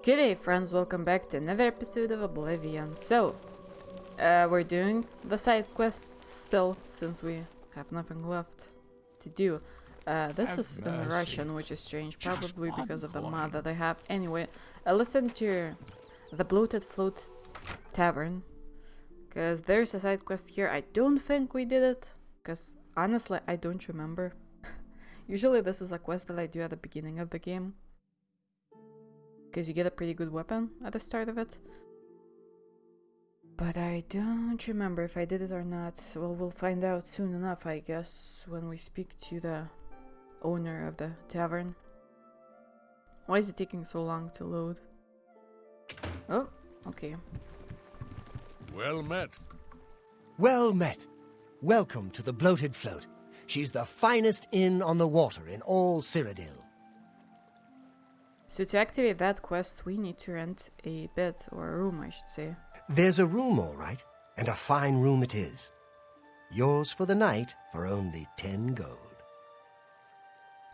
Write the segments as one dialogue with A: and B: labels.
A: G'day friends, welcome back to another episode of Oblivion. So, we're doing the side quests still, since we have nothing left to do. This is in Russian, which is strange, probably because of the mod that I have. Anyway, listen to the Bloated Float Tavern, because there's a side quest here. I don't think we did it, because honestly, I don't remember. Usually this is a quest that I do at the beginning of the game, because you get a pretty good weapon at the start of it. But I don't remember if I did it or not. Well, we'll find out soon enough, I guess, when we speak to the owner of the tavern. Why is it taking so long to load? Oh, okay.
B: Well met.
C: Well met. Welcome to the Bloated Float. She's the finest inn on the water in all Cyrodiil.
A: So to activate that quest, we need to rent a bed, or a room, I should say.
C: There's a room, all right, and a fine room it is. Yours for the night for only 10 gold.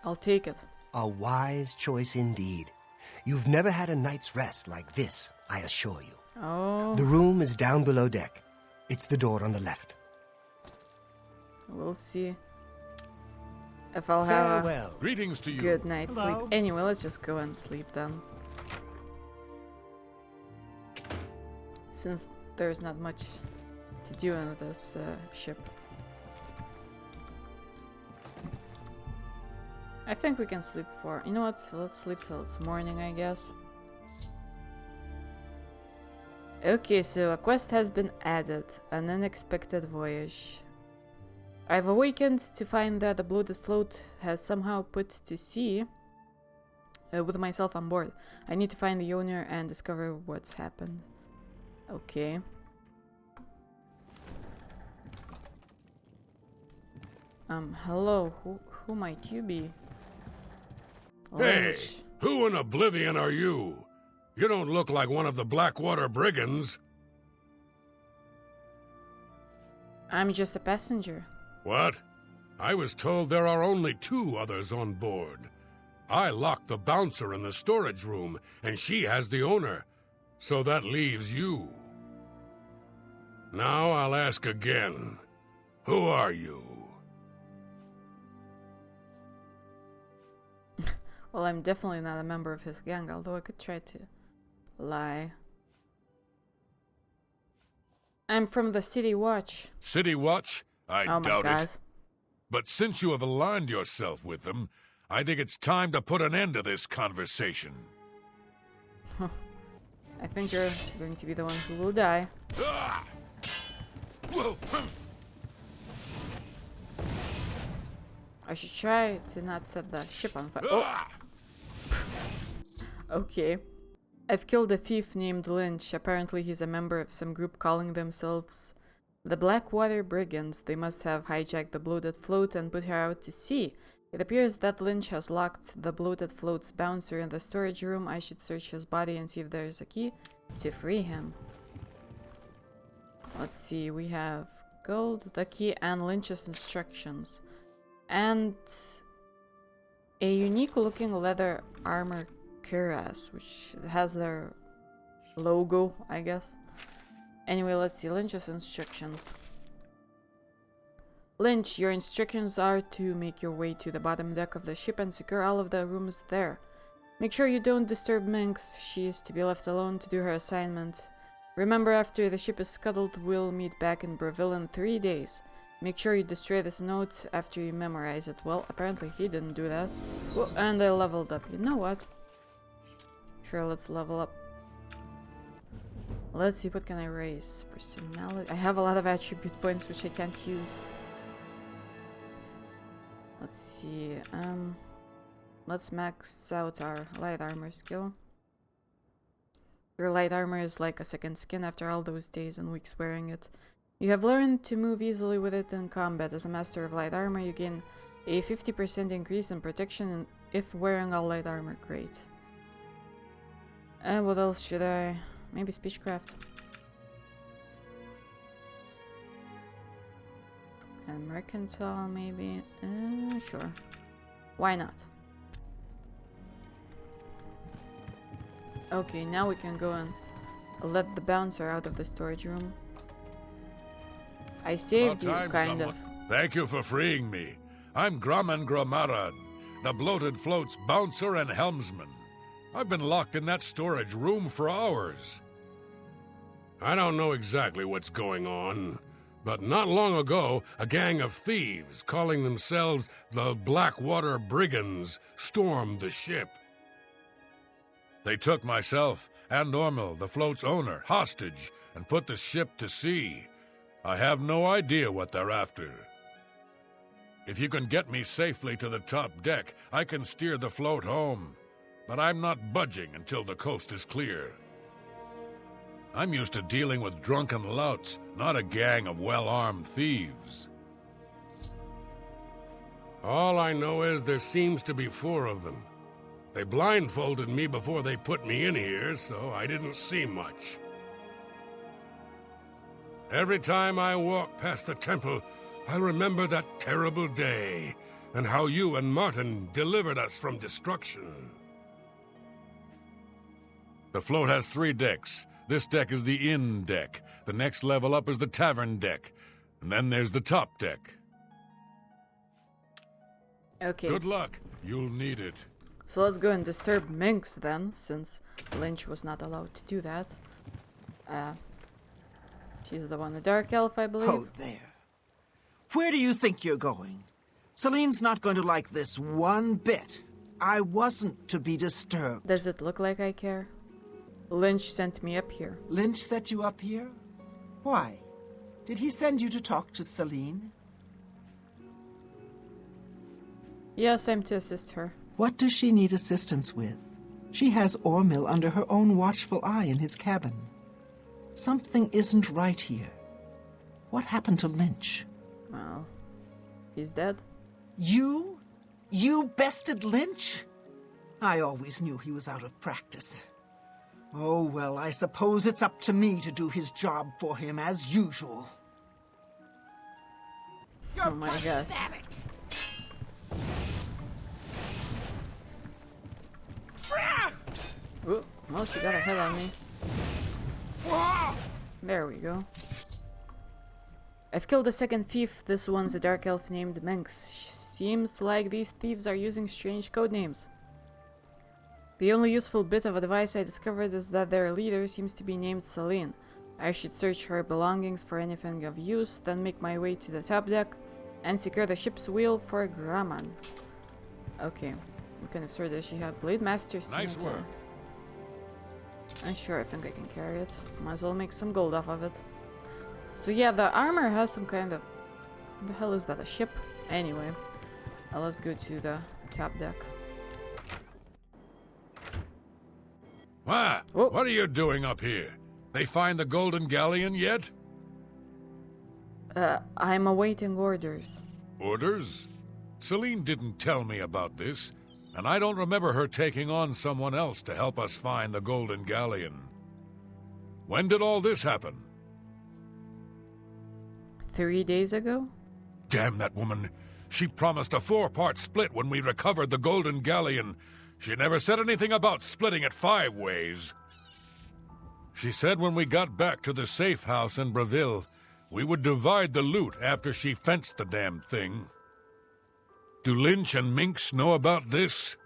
A: I'll take it.
C: A wise choice indeed. You've never had a night's rest like this, I assure you.
A: Oh.
C: The room is down below deck. It's the door on the left.
A: We'll see if I'll have
C: Farewell.
B: Greetings to you.
A: good night's sleep. Anyway, let's just go and sleep then. Since there's not much to do on this ship. I think we can sleep for... You know what? Let's sleep till it's morning, I guess. Okay, so a quest has been added. An Unexpected Voyage. I've awakened to find that the Bloated Float has somehow put to sea with myself on board. I need to find the owner and discover what's happened. Okay. Hello, who might you be?
B: Hey,
A: Lynch.
B: who in Oblivion are you? You don't look like one of the Blackwater brigands.
A: I'm just a passenger.
B: What? I was told there are only 2 others on board. I locked the bouncer in the storage room, and she has the owner. So that leaves you. Now I'll ask again. Who are you?
A: Well, I'm definitely not a member of his gang, although I could try to lie. I'm from the City Watch.
B: City Watch? I
A: Oh my
B: doubt
A: god.
B: it. But since you have aligned yourself with them, I think it's time to put an end to this conversation.
A: I think you're going to be the one who will die.
B: Ah! Whoa.
A: I should try to not set the ship on fire.
B: Ah!
A: Okay. I've killed a thief named Lynch. Apparently he's a member of some group calling themselves the Blackwater Brigands. They must have hijacked the Bloated Float and put her out to sea. It appears that Lynch has locked the Bloated Float's bouncer in the storage room. I should search his body and see if there's a key to free him. Let's see, we have gold, the key, and Lynch's instructions. And a unique looking leather armor cuirass, which has their logo, I guess. Anyway, let's see, Lynch's instructions. Lynch, your instructions are to make your way to the bottom deck of the ship and secure all of the rooms there. Make sure you don't disturb Minx. She is to be left alone to do her assignment. Remember, after the ship is scuttled, we'll meet back in Breville in 3 days. Make sure you destroy this note after you memorize it. Well, apparently he didn't do that. Whoa, and I leveled up. You know what? Sure, let's level up. Let's see, what can I raise? Personality. I have a lot of attribute points which I can't use. Let's see. Let's max out our light armor skill. Your light armor is like a second skin after all those days and weeks wearing it. You have learned to move easily with it in combat. As a master of light armor, you gain a 50% increase in protection if wearing all light armor. Great. And what else should I... Maybe speechcraft. And mercantile, maybe. Sure. Why not? Okay, now we can go and let the bouncer out of the storage room. I saved you,
B: About time,
A: kind
B: someone.
A: of.
B: Thank you for freeing me. I'm Grumman Gromara, the Bloated Float's bouncer and helmsman. I've been locked in that storage room for hours. I don't know exactly what's going on, but not long ago, a gang of thieves calling themselves the Blackwater Brigands stormed the ship. They took myself and Ormil, the float's owner, hostage and put the ship to sea. I have no idea what they're after. If you can get me safely to the top deck, I can steer the float home. But I'm not budging until the coast is clear. I'm used to dealing with drunken louts, not a gang of well-armed thieves. All I know is there seems to be 4 of them. They blindfolded me before they put me in here, so I didn't see much. Every time I walk past the temple, I remember that terrible day, and how you and Martin delivered us from destruction. The float has 3 decks. This deck is the inn deck. The next level up is the tavern deck. And then there's the top deck.
A: Okay.
B: Good luck. You'll need it.
A: So let's go and disturb Minx then, since Lynch was not allowed to do that. She's the one, the dark elf, I believe.
D: Oh, there. Where do you think you're going? Celine's not going to like this one bit. I wasn't to be disturbed.
A: Does it look like I care? Lynch sent me up here.
D: Lynch set you up here? Why? Did he send you to talk to Celine?
A: Yes, I'm to assist her.
D: What does she need assistance with? She has Ormil under her own watchful eye in his cabin. Something isn't right here. What happened to Lynch?
A: Well, he's dead.
D: You? You bested Lynch? I always knew he was out of practice. Oh, well, I suppose it's up to me to do his job for him as usual.
A: Oh my god. Ooh, well, she got a hit on me. There we go. I've killed a second thief. This one's a dark elf named Minx. Seems like these thieves are using strange code names. The only useful bit of advice I discovered is that their leader seems to be named Celine. I should search her belongings for anything of use, then make my way to the top deck and secure the ship's wheel for Grumman. Okay, what kind of sword does she have? Blade Master
B: Nice
A: Scimitar.
B: work.
A: I'm sure I think I can carry it. Might as well make some gold off of it. So yeah, the armor has some kind of... What the hell is that, a ship? Anyway, let's go to the top deck.
B: What are you doing up here? They find the Golden Galleon yet?
A: I'm awaiting orders.
B: Orders? Celine didn't tell me about this, and I don't remember her taking on someone else to help us find the Golden Galleon. When did all this happen?
A: 3 days ago?
B: Damn that woman. She promised a 4-part split when we recovered the Golden Galleon. She never said anything about splitting it 5 ways. She said when we got back to the safe house in Breville, we would divide the loot after she fenced the damn thing. Do Lynch and Minx know about this?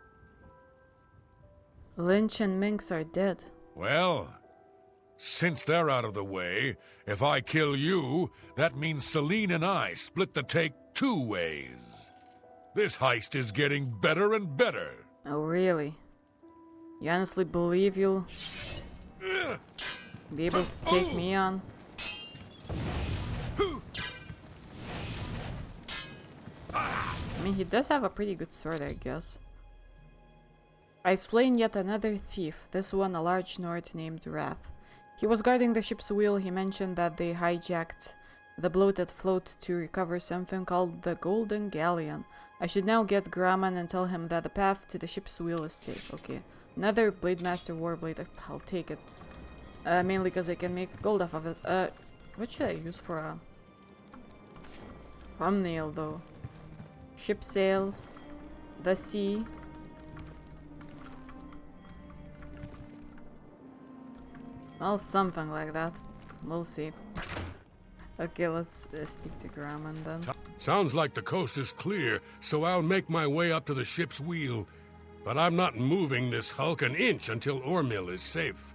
A: Lynch and Minx are dead.
B: Well, since they're out of the way, if I kill you, that means Celine and I split the take 2 ways. This heist is getting better and better.
A: Oh, really? You honestly believe you'll be able to take me on? I mean, he does have a pretty good sword, I guess. I've slain yet another thief, this one a large Nord named Wrath. He was guarding the ship's wheel. He mentioned that they hijacked the Bloated Float to recover something called the Golden Galleon. I should now get Grumman and tell him that the path to the ship's wheel is safe. Okay, another Blade Master Warblade. I'll take it. Mainly because I can make gold off of it. What should I use for a thumbnail though? Ship sails, the sea. Well, something like that. We'll see. Okay, let's speak to Grumman then.
B: Sounds like the coast is clear, so I'll make my way up to the ship's wheel. But I'm not moving this hulk an inch until Ormil is safe.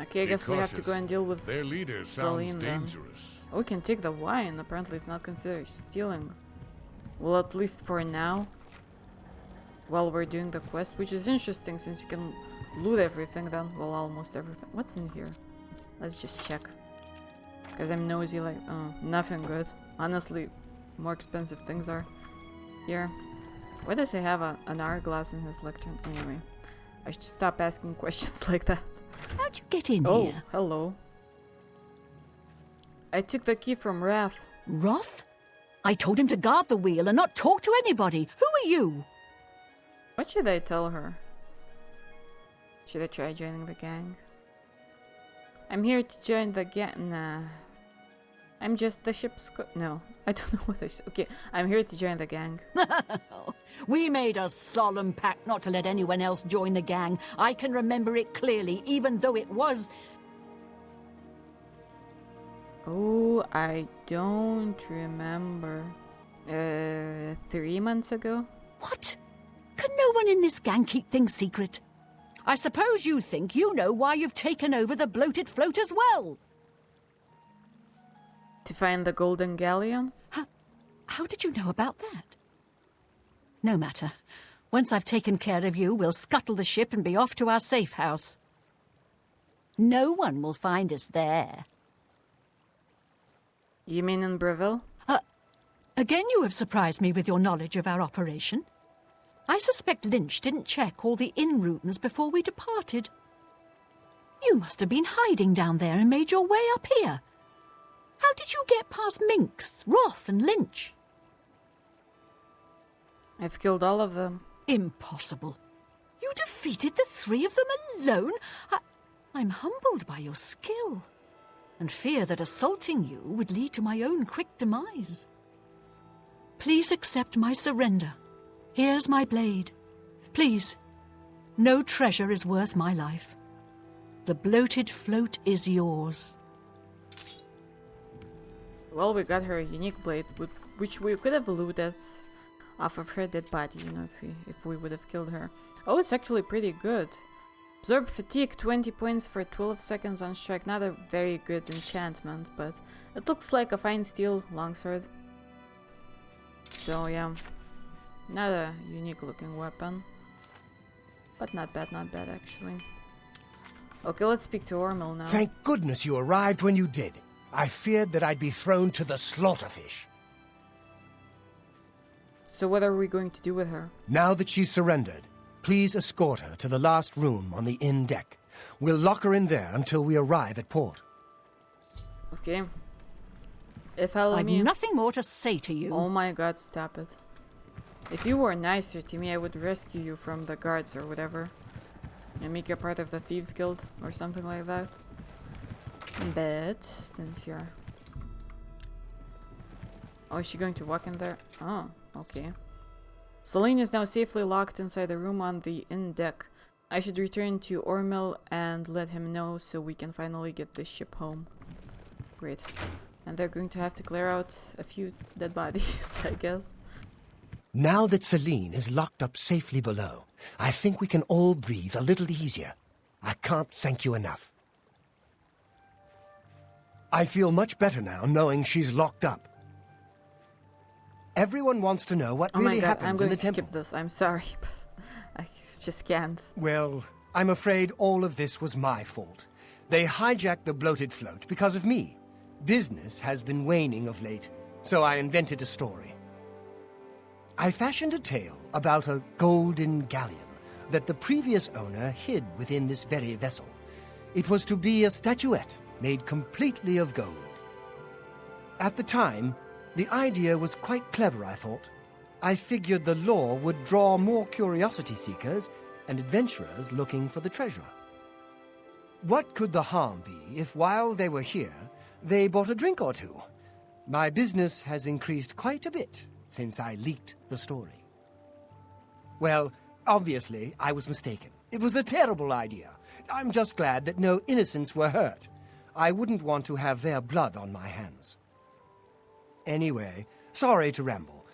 A: Okay, I guess we have to go and deal with
B: their leader
A: Celine
B: sounds
A: then.
B: dangerous.
A: We can take the wine. Apparently it's not considered stealing. Well, at least for now. While we're doing the quest, which is interesting since you can loot everything then. Well, almost everything. What's in here? Let's just check. Because I'm nosy like... Oh, nothing good. Honestly, more expensive things are here. Why does he have an hourglass in his lectern? Anyway, I should stop asking questions like that.
E: How'd you get in
A: Oh,
E: here?
A: hello. I took the key from Wrath.
E: Roth? I told him to guard the wheel and not talk to anybody. Who are you?
A: What should I tell her? Should I try joining the gang? I'm here to join the gang. Nah. I'm just the ship's no, I don't know what I said. Okay, I'm here to join the gang.
E: We made a solemn pact not to let anyone else join the gang. I can remember it clearly, even though it was...
A: Oh, I don't remember. 3 months ago?
E: What? Can no one in this gang keep things secret? I suppose you think you know why you've taken over the Bloated Float as well.
A: To find the Golden Galleon?
E: How did you know about that? No matter. Once I've taken care of you, we'll scuttle the ship and be off to our safe house. No one will find us there.
A: You mean in Breville?
E: Again you have surprised me with your knowledge of our operation. I suspect Lynch didn't check all the inn routines before we departed. You must have been hiding down there and made your way up here. How did you get past Minx, Roth, and Lynch?
A: I've killed all of them.
E: Impossible. You defeated the 3 of them alone? I'm humbled by your skill, and fear that assaulting you would lead to my own quick demise. Please accept my surrender. Here's my blade. Please, no treasure is worth my life. The Bloated Float is yours.
A: Well, we got her a unique blade, which we could have looted off of her dead body, you know, if we would have killed her. Oh, it's actually pretty good. Absorb fatigue, 20 points for 12 seconds on strike. Not a very good enchantment, but it looks like a fine steel longsword. So yeah, not a unique looking weapon, but not bad actually. Okay, let's speak to Ormil now.
C: Thank goodness you arrived when you did. I feared that I'd be thrown to the slaughterfish.
A: So what are we going to do with her?
C: Now that she's surrendered, please escort her to the last room on the inn deck. We'll lock her in there until we arrive at port.
A: Okay. If follow
E: I've
A: me.
E: nothing more to say to you.
A: Oh my god, stop it. If you were nicer to me, I would rescue you from the guards or whatever. And make you part of the Thieves Guild or something like that. But, since you're... Oh, is she going to walk in there? Oh, okay. Celine is now safely locked inside the room on the inn deck. I should return to Ormil and let him know so we can finally get this ship home. Great. And they're going to have to clear out a few dead bodies, I guess.
C: Now that Celine is locked up safely below, I think we can all breathe a little easier. I can't thank you enough. I feel much better now knowing she's locked up. Everyone wants to know what really happened
A: I'm going
C: in the
A: to
C: temple.
A: skip this. I'm sorry, but I just can't.
C: Well, I'm afraid all of this was my fault. They hijacked the Bloated Float because of me. Business has been waning of late, so I invented a story. I fashioned a tale about a golden galleon that the previous owner hid within this very vessel. It was to be a statuette made completely of gold. At the time, the idea was quite clever, I thought. I figured the lore would draw more curiosity seekers and adventurers looking for the treasure. What could the harm be if while they were here, they bought a drink or two? My business has increased quite a bit since I leaked the story. Well, obviously, I was mistaken. It was a terrible idea. I'm just glad that no innocents were hurt. I wouldn't want to have their blood on my hands. Anyway, sorry to ramble.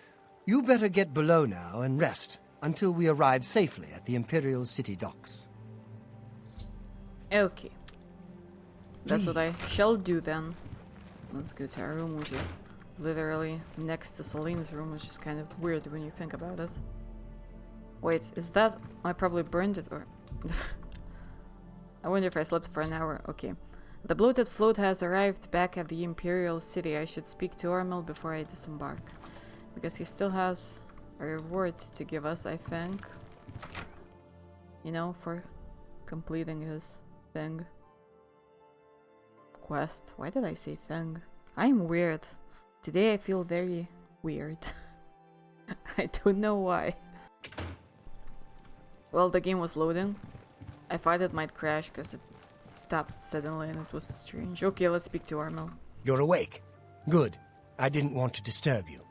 C: You better get below now and rest until we arrive safely at the Imperial City docks.
A: Okay. That's what I shall do then. Let's go to our room, which is literally next to Celine's room, which is kind of weird when you think about it. Wait, is that... I probably burned it, or... I wonder if I slept for an hour. Okay. The Bloated Float has arrived back at the Imperial City. I should speak to Ormel before I disembark. Because he still has a reward to give us, I think. You know, for completing his thing. Quest. Why did I say thing? I'm weird. Today I feel very weird. I don't know why. Well, the game was loading. I thought it might crash because it stopped suddenly and it was strange. Okay, let's speak to Ormel.
C: You're awake. Good. I didn't want to disturb you.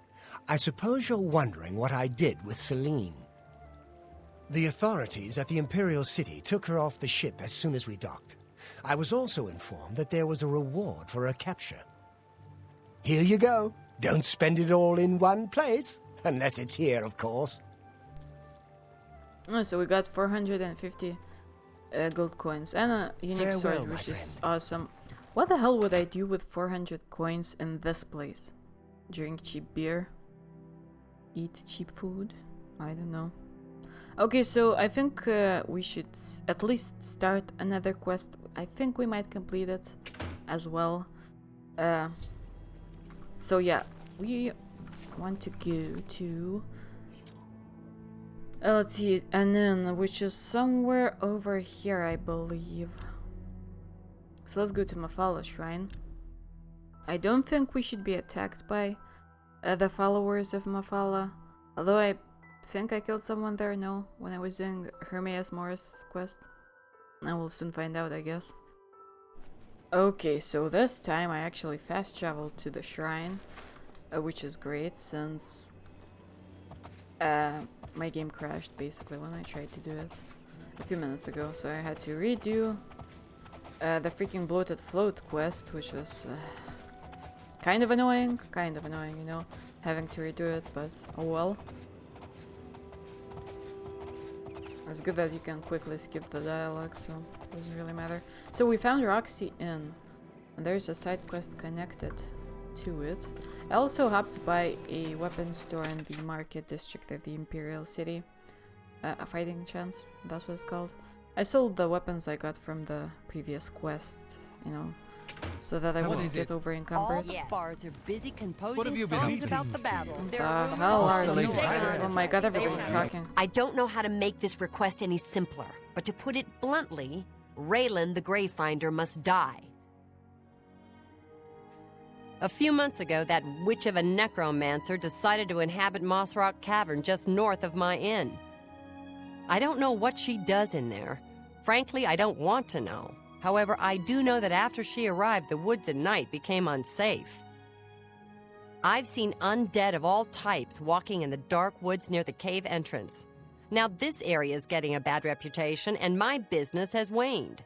C: I suppose you're wondering what I did with Celine. The authorities at the Imperial City took her off the ship as soon as we docked. I was also informed that there was a reward for her capture. Here you go. Don't spend it all in one place. Unless it's here, of course.
A: Oh, so we got 450 gold coins and a unique
C: Farewell,
A: sword,
C: my
A: which is
C: friend.
A: awesome. What the hell would I do with 400 coins in this place? Drink cheap beer? Eat cheap food? I don't know. Okay, so I think we should at least start another quest. I think we might complete it as well. So yeah, we want to go to... let's see, an inn, which is somewhere over here, I believe. So let's go to Mafala Shrine. I don't think we should be attacked by the followers of Mafala. Although I think I killed someone there, no, when I was doing Hermes Morris quest. I will soon find out, I guess. Okay, so this time I actually fast traveled to the shrine, which is great since my game crashed basically when I tried to do it a few minutes ago. So I had to redo the freaking Bloated Float quest, which was kind of annoying, you know, having to redo it, but oh well. It's good that you can quickly skip the dialogue, so it doesn't really matter. So we found Roxy Inn, and there's a side quest connected to it. I also hopped by a weapons store in the market district of the Imperial City. A fighting chance, that's what it's called. I sold the weapons I got from the previous quest, you know, so that I won't get over encumbered.
F: All the bards are busy composing
B: What have you been
F: songs
B: eating,
F: about the
B: Steve?
F: battle.
A: The hell are you?
B: Constellations.
A: Oh my god, everybody's talking.
F: I don't know how to make this request any simpler, but to put it bluntly, Raylan the Greyfinder must die. A few months ago, that witch of a necromancer decided to inhabit Moss Rock Cavern just north of my inn. I don't know what she does in there. Frankly, I don't want to know. However, I do know that after she arrived, the woods at night became unsafe. I've seen undead of all types walking in the dark woods near the cave entrance. Now this area is getting a bad reputation, and my business has waned.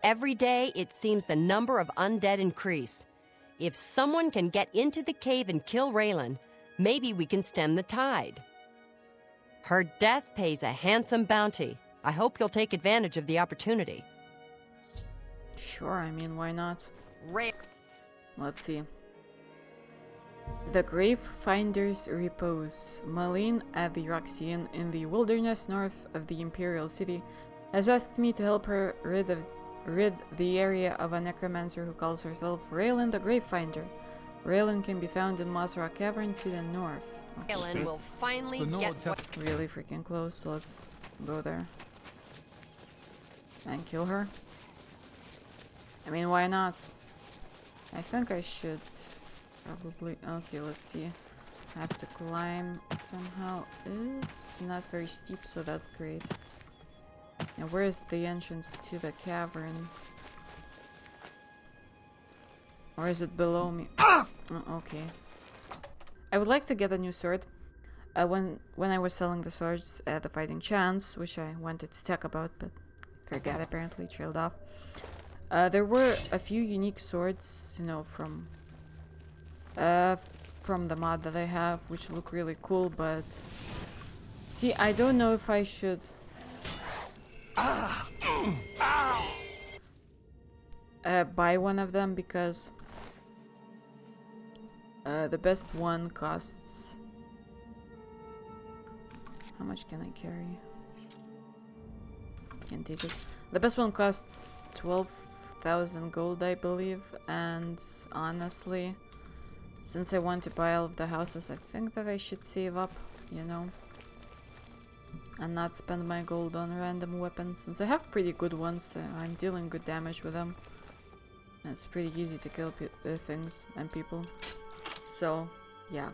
F: Every day, it seems the number of undead increase. If someone can get into the cave and kill Raylan, maybe we can stem the tide. Her death pays a handsome bounty. I hope you'll take advantage of the opportunity.
A: Sure, I mean, why not? Let's see. The Gravefinder's Repose. Malene at the Roxy Inn in the wilderness north of the Imperial City has asked me to help her rid the area of a necromancer who calls herself Raylan the Gravefinder. Raylan can be found in Moss Rock Cavern to the north. Oh,
F: Raylan
A: shit.
F: will finally get what...
A: Really freaking close, so let's go there. And kill her. I mean, why not? I think I should probably... Okay, let's see. I have to climb somehow. It's not very steep, so that's great. Now, where is the entrance to the cavern? Or is it below me? Oh, okay. I would like to get a new sword. When I was selling the swords at the fighting chance, which I wanted to talk about, but forgot, apparently trailed off. There were a few unique swords, you know, from the mod that I have, which look really cool, but see, I don't know if I should buy one of them, because the best one costs... How much can I carry? Can't take it. The best one costs 12,000 gold, I believe, and honestly, since I want to buy all of the houses, I think that I should save up, you know, and not spend my gold on random weapons, since I have pretty good ones. So I'm dealing good damage with them. It's pretty easy to kill things and people. So, yeah.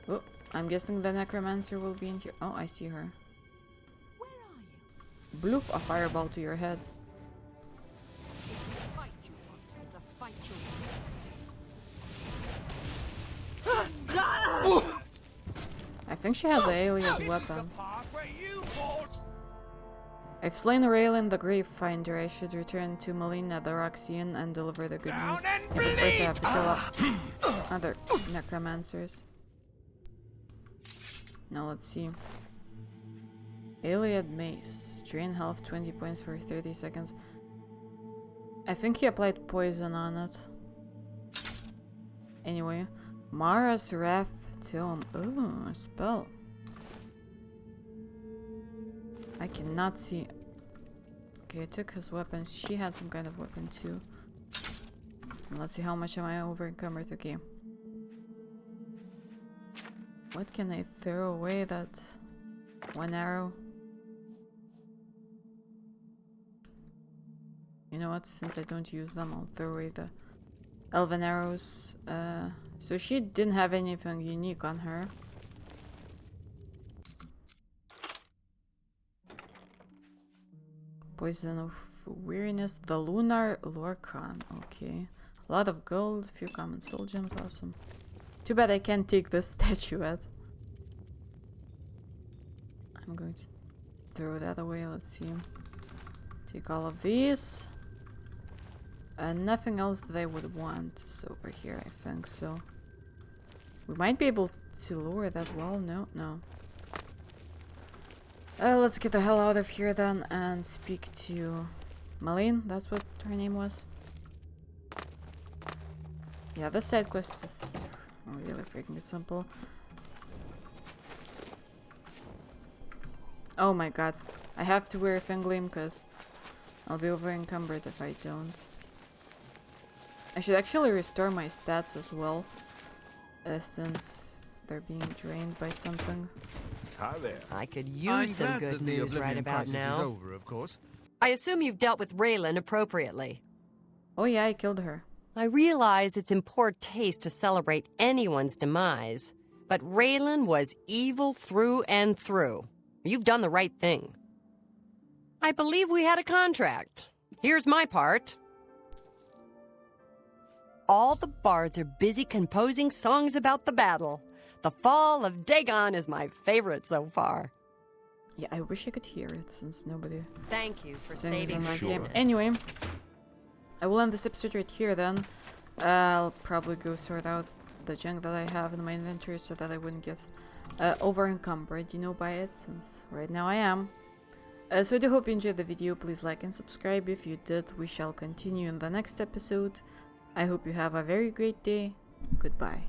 A: Oh, I'm guessing the necromancer will be in here. Oh, I see her.
E: Where are you?
A: Bloop, a fireball to your head.
E: It's a fight you want. It's a fight you
A: I think she has an alien weapon. I've slain Raelin the Gravefinder. I should return to Melina the Roxian and deliver the good news. But first I have to kill other necromancers. Now let's see. Iliad Mace. Drain health 20 points for 30 seconds. I think he applied poison on it. Anyway. Mara's Wrath Tome. Ooh, a spell. I cannot see. Okay, I took his weapons. She had some kind of weapon too. And let's see how much am I over encumbered. Okay. What can I throw away? That one arrow? You know what? Since I don't use them, I'll throw away the elven arrows. So she didn't have anything unique on her. Poison of Weariness. The Lunar Lorcan. Okay. A lot of gold, few common soul gems. Awesome. Too bad I can't take this statuette. I'm going to throw that away. Let's see. Take all of these. Nothing else that I would want. So over here, I think so. We might be able to lower that wall. No, no. Let's get the hell out of here then and speak to Malene. That's what her name was. Yeah, this side quest is really freaking simple. Oh my god. I have to wear a Fingleam because I'll be over encumbered if I don't. I should actually restore my stats as well, since they're being drained by something.
G: Hi there.
F: I could use some good news right about now.
G: Is over, of course.
F: I assume you've dealt with Raelin appropriately.
A: Oh yeah, I killed her.
F: I realize it's in poor taste to celebrate anyone's demise, but Raelin was evil through and through. You've done the right thing. I believe we had a contract. Here's my part. All the bards are busy composing songs about the battle. The fall of Dagon is my favorite so far.
A: Yeah, I wish I could hear it since nobody
F: Thank you for
A: sings
F: saving
A: in
F: my
A: my game.
F: business.
A: Anyway, I will end this episode right here then. I'll probably go sort out the junk that I have in my inventory so that I wouldn't get over encumbered, you know, by it, since right now I am. So I do hope you enjoyed the video. Please like and subscribe if you did. We shall continue in the next episode. I hope you have a very great day. Goodbye.